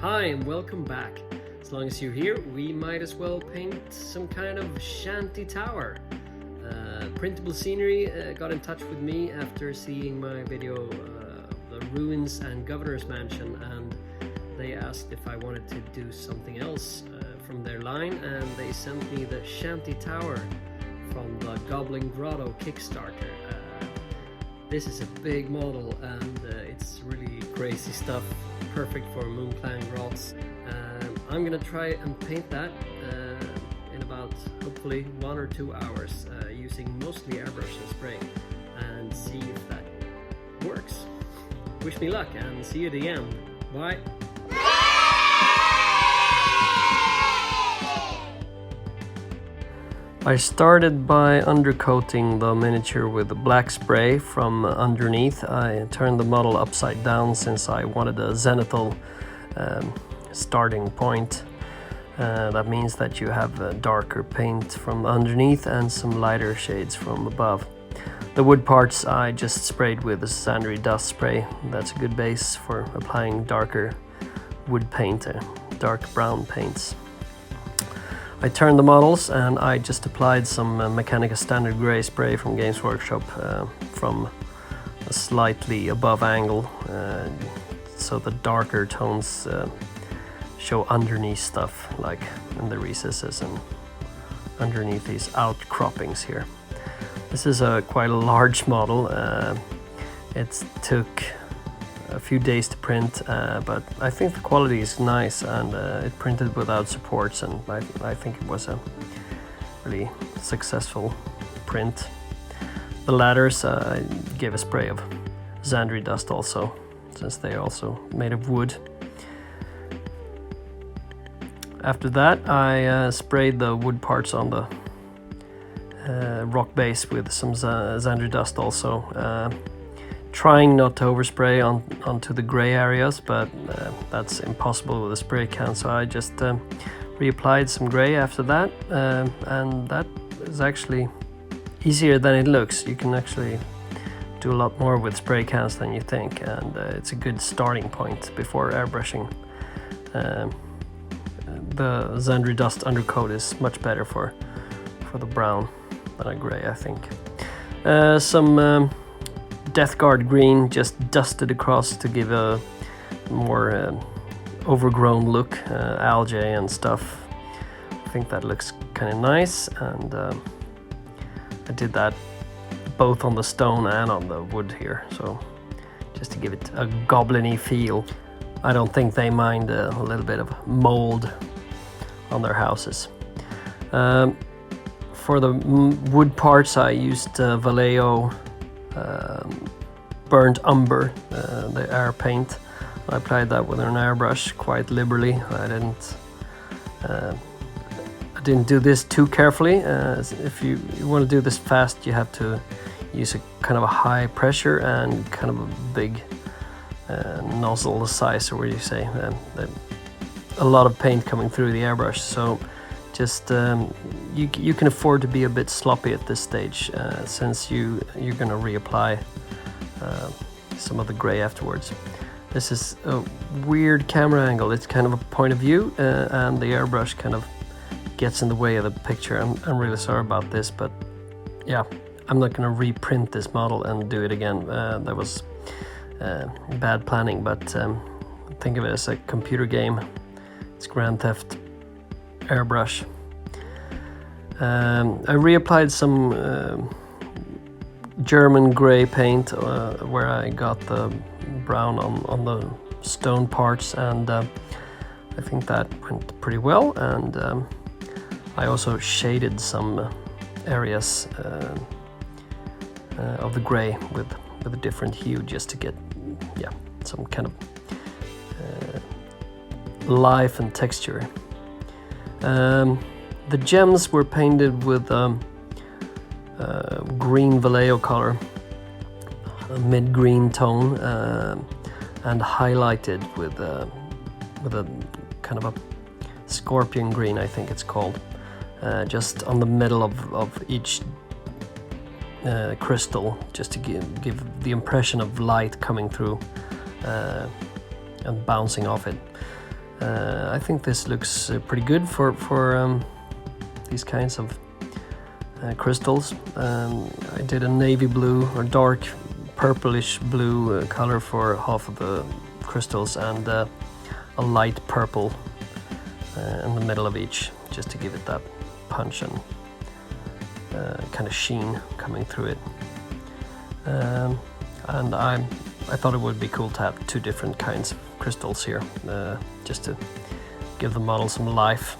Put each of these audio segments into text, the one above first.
Hi and welcome back. As long as you're here, we might as well paint some kind of shanty tower. Printable Scenery got in touch with me after seeing my video of the ruins and governor's mansion, and they asked if I wanted to do something else from their line, and they sent me the shanty tower from the Goblin Grotto Kickstarter. This is a big model and it's really crazy stuff, perfect for moon clan grots. I'm gonna try and paint that in about hopefully 1 or 2 hours using mostly airbrush and spray, and see if that works. Wish me luck and see you at the end. Bye! I started by undercoating the miniature with black spray from underneath. I turned the model upside down since I wanted a zenithal starting point. That means that you have darker paint from underneath and some lighter shades from above. The wood parts I just sprayed with a sandy dust spray. That's a good base for applying darker wood paint, dark brown paints. I turned the models and I just applied some Mechanica Standard Grey spray from Games Workshop from a slightly above angle, so the darker tones show underneath stuff, like in the recesses and underneath these outcroppings here. This is quite a large model. It took a few days to print, but I think the quality is nice, and it printed without supports, and I think it was a really successful print. The ladders I gave a spray of Xandri dust also, since they are also made of wood. After that I sprayed the wood parts on the rock base with some Xandri dust also. Trying not to overspray onto the gray areas, but that's impossible with a spray can, so I just reapplied some gray after that, and that is actually easier than it looks. You can actually do a lot more with spray cans than you think, and it's a good starting point before airbrushing. The Xandri dust undercoat is much better for the brown than a gray, I think. Some Death Guard green just dusted across to give a more overgrown look, algae and stuff. I think that looks kind of nice, and I did that both on the stone and on the wood here, so just to give it a goblin-y feel. I don't think they mind a little bit of mold on their houses. For the wood parts I used Vallejo burnt umber, the air paint. I applied that with an airbrush quite liberally. I didn't do this too carefully. If you want to do this fast, you have to use a kind of a high pressure and kind of a big nozzle size, or what do you say? A lot of paint coming through the airbrush. So just you can afford to be a bit sloppy at this stage, since you're going to reapply some of the gray afterwards. This is a weird camera angle. It's kind of a point of view, and the airbrush kind of gets in the way of the picture. I'm really sorry about this, but yeah, I'm not going to reprint this model and do it again. That was bad planning, but think of it as a computer game. It's Grand Theft airbrush. I reapplied some German gray paint where I got the brown on the stone parts, and I think that went pretty well, and I also shaded some areas of the gray with a different hue, just to get some kind of life and texture. The gems were painted with green Vallejo color, a mid-green tone, and highlighted with a kind of a scorpion green, I think it's called, just on the middle of each crystal, just to give the impression of light coming through and bouncing off it. I think this looks pretty good for these kinds of crystals. I did a navy blue or dark purplish blue color for half of the crystals, and a light purple in the middle of each, just to give it that punch and kind of sheen coming through it. And I thought it would be cool to have two different kinds of crystals here, just to give the model some life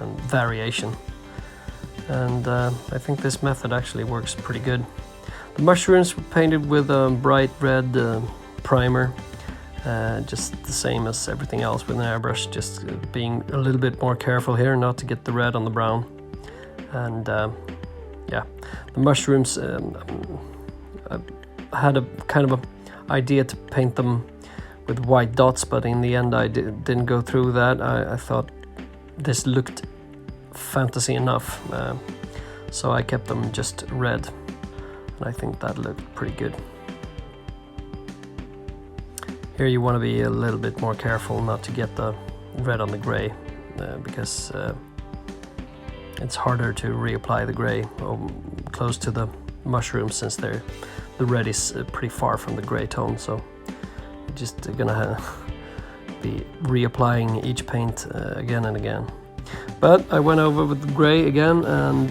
and variation. And I think this method actually works pretty good. The mushrooms were painted with a bright red primer, just the same as everything else with an airbrush, just being a little bit more careful here not to get the red on the brown. And yeah, the mushrooms, I had a kind of a idea to paint them with white dots, but in the end I didn't go through that. I thought this looked fantasy enough, so I kept them just red, and I think that looked pretty good. Here you want to be a little bit more careful not to get the red on the gray, because it's harder to reapply the gray close to the mushrooms, since the red is pretty far from the gray tone, so you're just gonna be reapplying each paint again and again. But I went over with the gray again and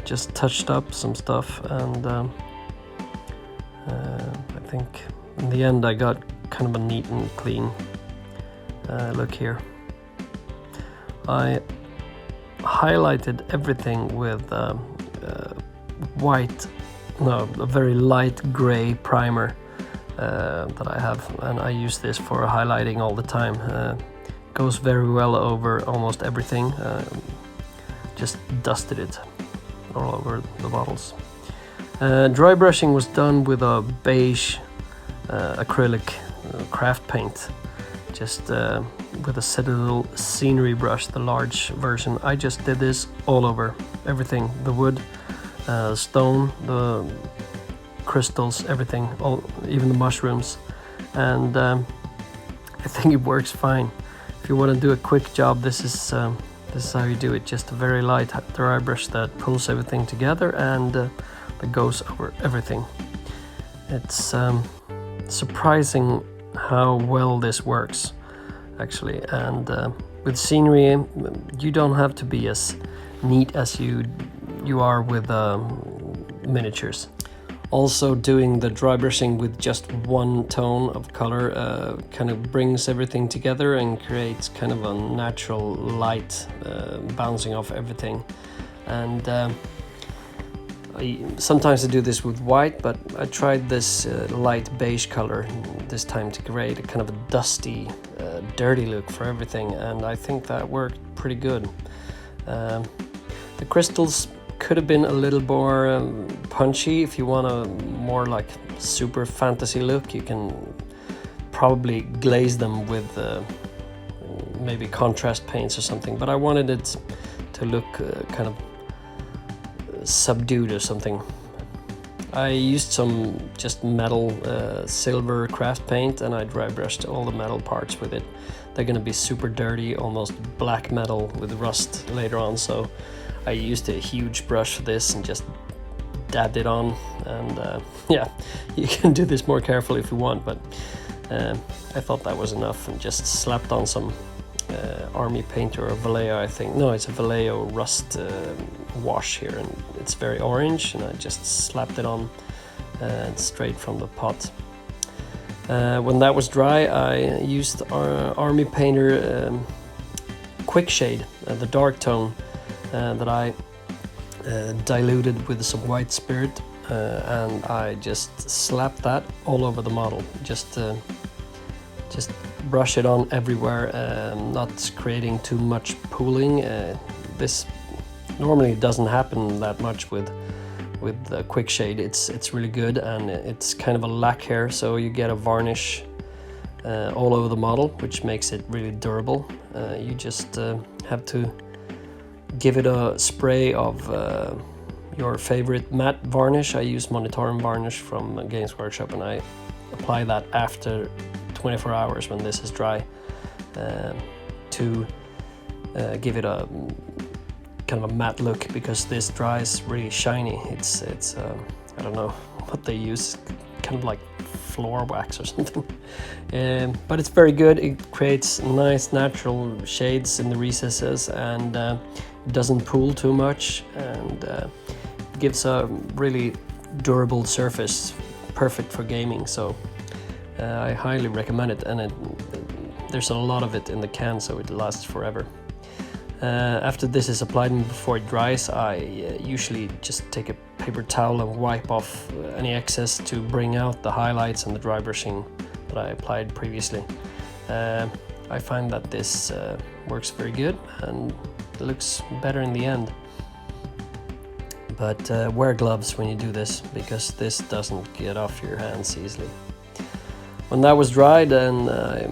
just touched up some stuff, and I think in the end I got kind of a neat and clean look here. I highlighted everything with a very light gray primer that I have, and I use this for highlighting all the time. Goes very well over almost everything. Just dusted it all over the bottles. Dry brushing was done with a beige acrylic craft paint, just with a Citadel scenery brush, the large version. I just did this all over everything, the wood, stone, the crystals, everything, even the mushrooms, and I think it works fine. If you want to do a quick job, this is how you do it. Just a very light dry brush that pulls everything together and that goes over everything. It's surprising how well this works, actually. And with scenery, you don't have to be as neat as you are with miniatures. Also, doing the dry brushing with just one tone of color kind of brings everything together and creates kind of a natural light bouncing off everything. And sometimes I do this with white, but I tried this light beige color this time to create a kind of a dusty, dirty look for everything, and I think that worked pretty good. The crystals could have been a little more punchy. If you want a more like super fantasy look, you can probably glaze them with maybe contrast paints or something, but I wanted it to look kind of subdued or something. I used some just metal silver craft paint, and I dry brushed all the metal parts with it. They're going to be super dirty, almost black metal with rust later on, so I used a huge brush for this and just dabbed it on. And yeah, you can do this more carefully if you want, but I thought that was enough, and just slapped on some Army Painter or Vallejo, I think. No, it's a Vallejo rust wash here, and it's very orange, and I just slapped it on straight from the pot. When that was dry, I used Army Painter Quick Shade, the dark tone, that I diluted with some white spirit, and I just slapped that all over the model. Just brush it on everywhere, not creating too much pooling. This normally doesn't happen that much with Quick Shade. It's really good, and it's kind of a lacquer, so you get a varnish all over the model, which makes it really durable. You just have to give it a spray of your favorite matte varnish. I use Monitorum varnish from Games Workshop, and I apply that after 24 hours when this is dry. to give it a kind of a matte look, because this dries really shiny. It's I don't know what they use, kind of like floor wax or something. But it's very good. It creates nice natural shades in the recesses, and it doesn't pool too much, and gives a really durable surface, perfect for gaming. So I highly recommend it, and there's a lot of it in the can, so it lasts forever. After this is applied and before it dries, I usually just take a paper towel and wipe off any excess to bring out the highlights and the dry brushing that I applied previously. I find that this works very good and it looks better in the end. But wear gloves when you do this, because this doesn't get off your hands easily. When that was dried, and I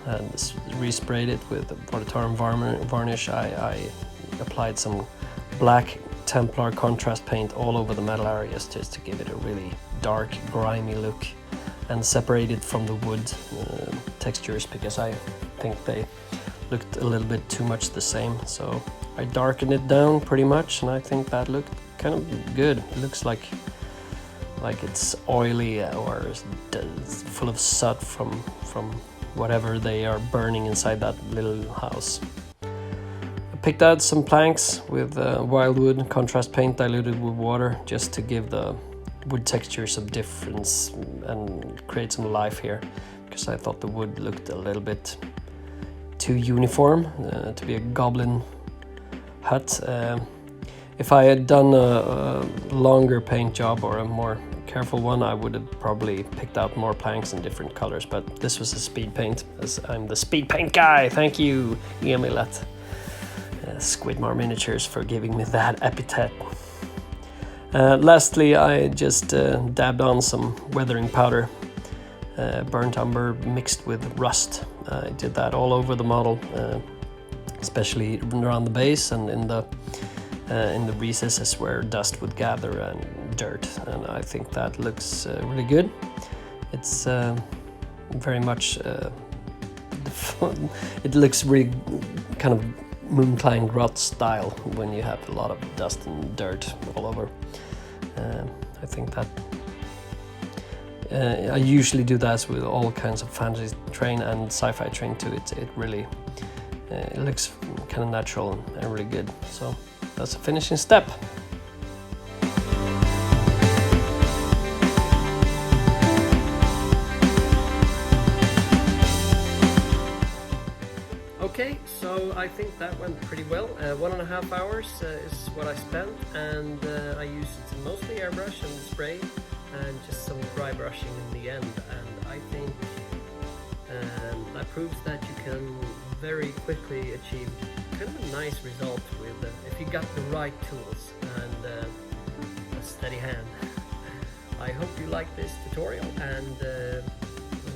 had resprayed it with Watertorn varnish, I applied some black Templar contrast paint all over the metal areas, just to give it a really dark, grimy look, and separate it from the wood textures, because I think they looked a little bit too much the same. So I darkened it down pretty much, and I think that looked kind of good. It looks like it's oily or full of soot from whatever they are burning inside that little house. I picked out some planks with wildwood contrast paint diluted with water, just to give the wood texture some difference and create some life here, because I thought the wood looked a little bit too uniform to be a goblin hut. If I had done a longer paint job or a more careful one, I would have probably picked out more planks in different colors, but this was a speed paint, as I'm the speed paint guy. Thank you, Emil at Squidmar Miniatures, for giving me that epithet. Lastly, I just dabbed on some weathering powder, burnt umber mixed with rust. I did that all over the model, especially around the base and in the recesses where dust would gather and dirt, and I think that looks really good. It's very much it looks really kind of Moonclimb grot style when you have a lot of dust and dirt all over. I think that I usually do that with all kinds of fantasy terrain and sci-fi terrain too. It really it looks kind of natural and really good. So that's a finishing step. Okay, so I think that went pretty well. 1.5 hours is what I spent, and I used mostly airbrush and spray and just some dry brushing in the end, and I think that proves that you can very quickly achieve kind of a nice result with if you got the right tools and a steady hand. I hope you like this tutorial, and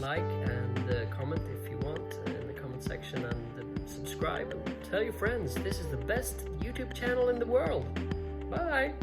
like and comment if you want in the comment section, and subscribe and tell your friends. This is the best YouTube channel in the world. Bye!